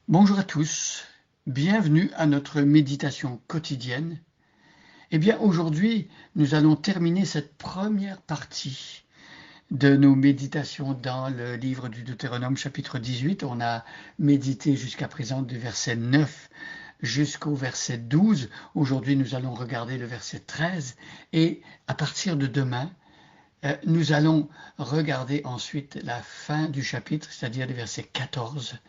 Bonjour à tous, bienvenue à notre méditation quotidienne. Aujourd'hui, nous allons terminer cette première partie de nos méditations dans le livre du Deutéronome chapitre 18. On a médité jusqu'à présent du verset 9 jusqu'au verset 12. Aujourd'hui, nous allons regarder le verset 13 et à partir de demain, nous allons regarder ensuite la fin du chapitre, c'est-à-dire les versets 14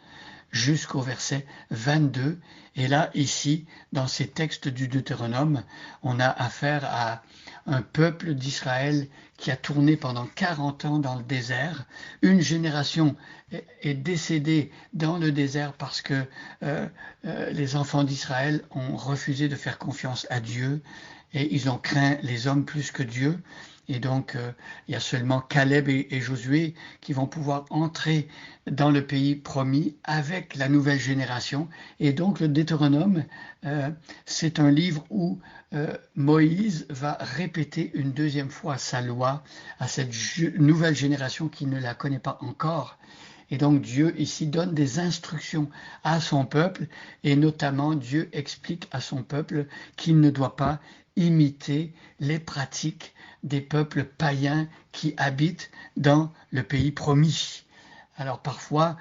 jusqu'au verset 22. Et là, ici, dans ces textes du Deutéronome, on a affaire à un peuple d'Israël qui a tourné pendant 40 ans dans le désert. Une génération est décédée dans le désert parce que les enfants d'Israël ont refusé de faire confiance à Dieu et ils ont craint les hommes plus que Dieu. Et donc, il y a seulement Caleb et Josué qui vont pouvoir entrer dans le pays promis avec la nouvelle génération. Et donc, le Deutéronome, c'est un livre où Moïse va répéter une deuxième fois sa loi à cette nouvelle génération qui ne la connaît pas encore. Et donc Dieu ici donne des instructions à son peuple et notamment Dieu explique à son peuple qu'il ne doit pas imiter les pratiques des peuples païens qui habitent dans le pays promis. Alors parfois,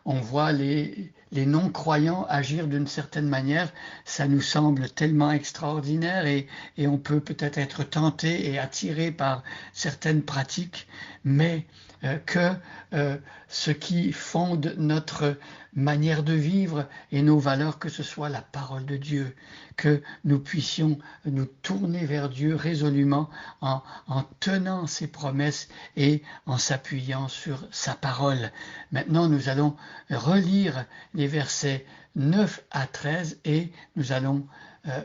on voit les non-croyants agir d'une certaine manière, ça nous semble tellement extraordinaire et on peut peut-être être tenté et attiré par certaines pratiques, mais que ce qui fonde notre manière de vivre et nos valeurs, que ce soit la parole de Dieu, que nous puissions nous tourner vers Dieu résolument en tenant ses promesses et en s'appuyant sur sa parole. Maintenant, nous allons relire les versets 9 à 13 et nous allons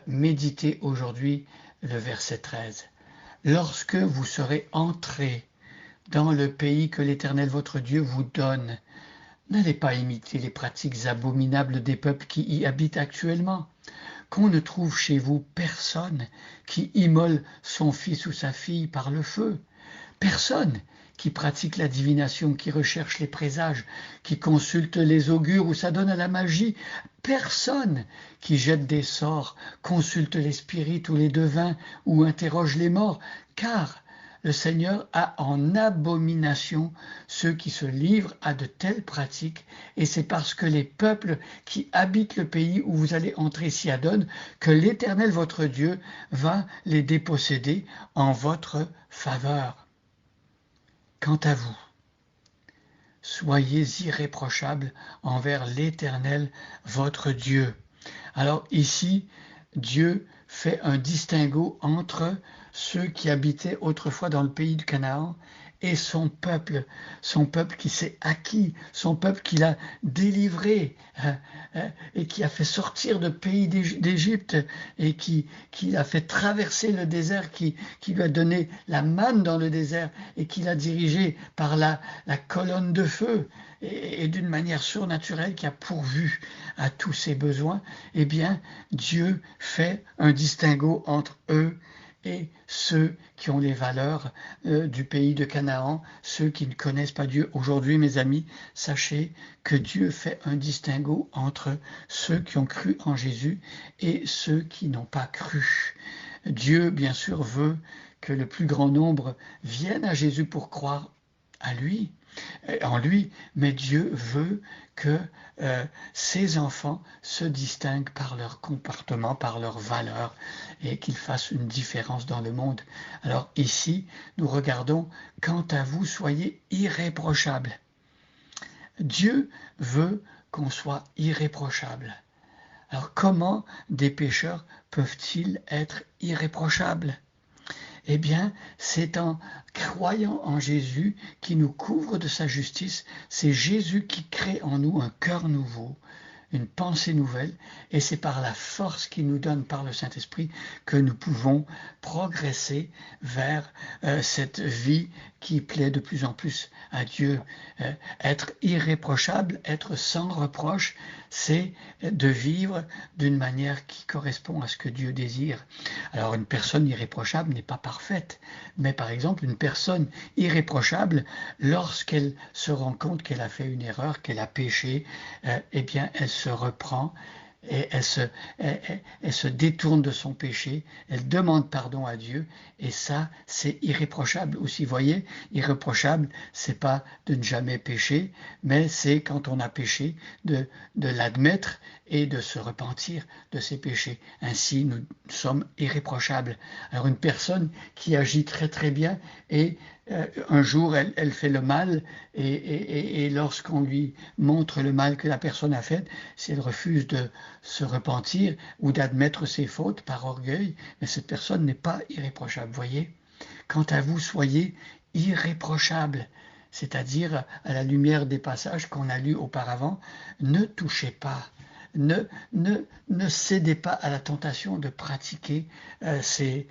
méditer aujourd'hui le verset 13. Lorsque vous serez entrés dans le pays que l'Éternel votre Dieu vous donne, n'allez pas imiter les pratiques abominables des peuples qui y habitent actuellement. Qu'on ne trouve chez vous personne qui immole son fils ou sa fille par le feu, personne qui pratique la divination, qui recherche les présages, qui consulte les augures ou s'adonne à la magie, personne qui jette des sorts, consulte les spirites ou les devins ou interroge les morts, car le Seigneur a en abomination ceux qui se livrent à de telles pratiques, et c'est parce que les peuples qui habitent le pays où vous allez entrer s'y adonnent que l'Éternel votre Dieu va les déposséder en votre faveur. Quant à vous, soyez irréprochables envers l'Éternel votre Dieu. Alors ici, Dieu fait un distinguo entre ceux qui habitaient autrefois dans le pays du Canaan et son peuple qui s'est acquis, son peuple qu'il a délivré et qui a fait sortir de pays d'Égypte et qui a fait traverser le désert, qui lui a donné la manne dans le désert et qui l'a dirigé par la colonne de feu et d'une manière surnaturelle qui a pourvu à tous ses besoins. Eh bien, Dieu fait un distinguo entre eux et ceux qui ont les valeurs du pays de Canaan, ceux qui ne connaissent pas Dieu. Aujourd'hui, mes amis, sachez que Dieu fait un distinguo entre ceux qui ont cru en Jésus et ceux qui n'ont pas cru. Dieu, bien sûr, veut que le plus grand nombre vienne à Jésus pour croire en lui, mais Dieu veut que ses enfants se distinguent par leur comportement, par leurs valeurs, et qu'ils fassent une différence dans le monde. Alors ici, nous regardons, quant à vous, soyez irréprochables. Dieu veut qu'on soit irréprochable. Alors comment des pécheurs peuvent-ils être irréprochables ? Eh bien, c'est en croyant en Jésus qui nous couvre de sa justice. C'est Jésus qui crée en nous un cœur nouveau, une pensée nouvelle, et c'est par la force qu'il nous donne par le Saint-Esprit que nous pouvons progresser vers cette vie qui plaît de plus en plus à Dieu. Être irréprochable, être sans reproche, c'est de vivre d'une manière qui correspond à ce que Dieu désire. Alors une personne irréprochable n'est pas parfaite, mais par exemple une personne irréprochable, lorsqu'elle se rend compte qu'elle a fait une erreur, qu'elle a péché, eh bien elle se reprend et elle se détourne de son péché, elle demande pardon à Dieu, et ça, c'est irréprochable aussi. Vous voyez, irréprochable, c'est pas de ne jamais pécher, mais c'est quand on a péché, de l'admettre et de se repentir de ses péchés. Ainsi, nous sommes irréprochables. Alors une personne qui agit très très bien et un jour elle fait le mal et lorsqu'on lui montre le mal que la personne a fait, si elle refuse de se repentir ou d'admettre ses fautes par orgueil, mais cette personne n'est pas irréprochable. Voyez, quant à vous, soyez irréprochables, c'est-à-dire à la lumière des passages qu'on a lus auparavant, ne touchez pas. Ne cédez pas à la tentation de pratiquer ces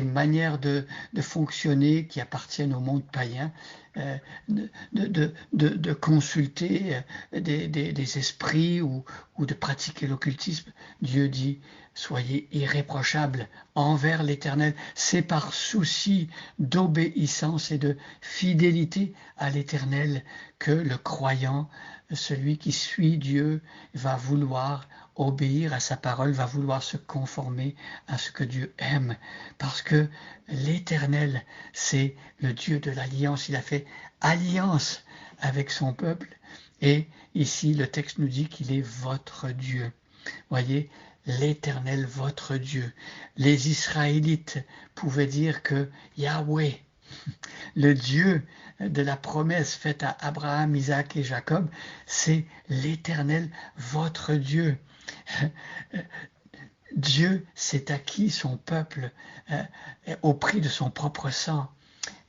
manières de fonctionner qui appartiennent au monde païen, de consulter des esprits ou de pratiquer l'occultisme. Dieu dit, soyez irréprochables envers l'Éternel. C'est par souci d'obéissance et de fidélité à l'Éternel que le croyant, celui qui suit Dieu, va vouloir obéir à sa parole, va vouloir se conformer à ce que Dieu aime. Parce que l'Éternel, c'est le Dieu de l'alliance. Il a fait alliance avec son peuple. Et ici, le texte nous dit qu'il est votre Dieu. Voyez, l'Éternel, votre Dieu. Les Israélites pouvaient dire que Yahweh, le Dieu de la promesse faite à Abraham, Isaac et Jacob, c'est l'Éternel, votre Dieu. Dieu s'est acquis son peuple au prix de son propre sang.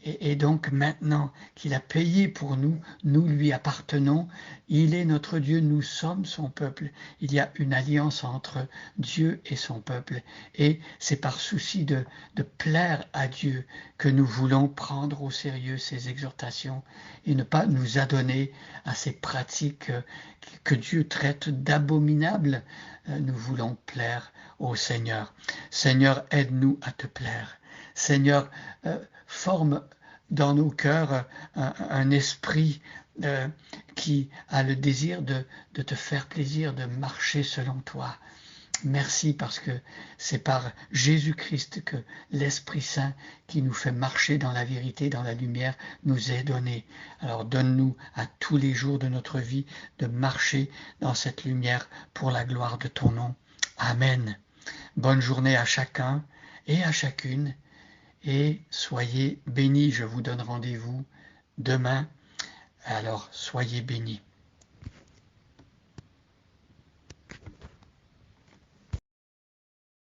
Et donc maintenant qu'il a payé pour nous, nous lui appartenons, il est notre Dieu, nous sommes son peuple. Il y a une alliance entre Dieu et son peuple. Et c'est par souci de plaire à Dieu que nous voulons prendre au sérieux ces exhortations et ne pas nous adonner à ces pratiques que Dieu traite d'abominables. Nous voulons plaire au Seigneur. Seigneur, aide-nous à te plaire. Seigneur, forme dans nos cœurs un esprit qui a le désir de te faire plaisir, de marcher selon toi. Merci parce que c'est par Jésus-Christ que l'Esprit Saint qui nous fait marcher dans la vérité, dans la lumière, nous est donné. Alors donne-nous à tous les jours de notre vie de marcher dans cette lumière pour la gloire de ton nom. Amen. Bonne journée à chacun et à chacune. Et soyez bénis, je vous donne rendez-vous demain, alors soyez bénis.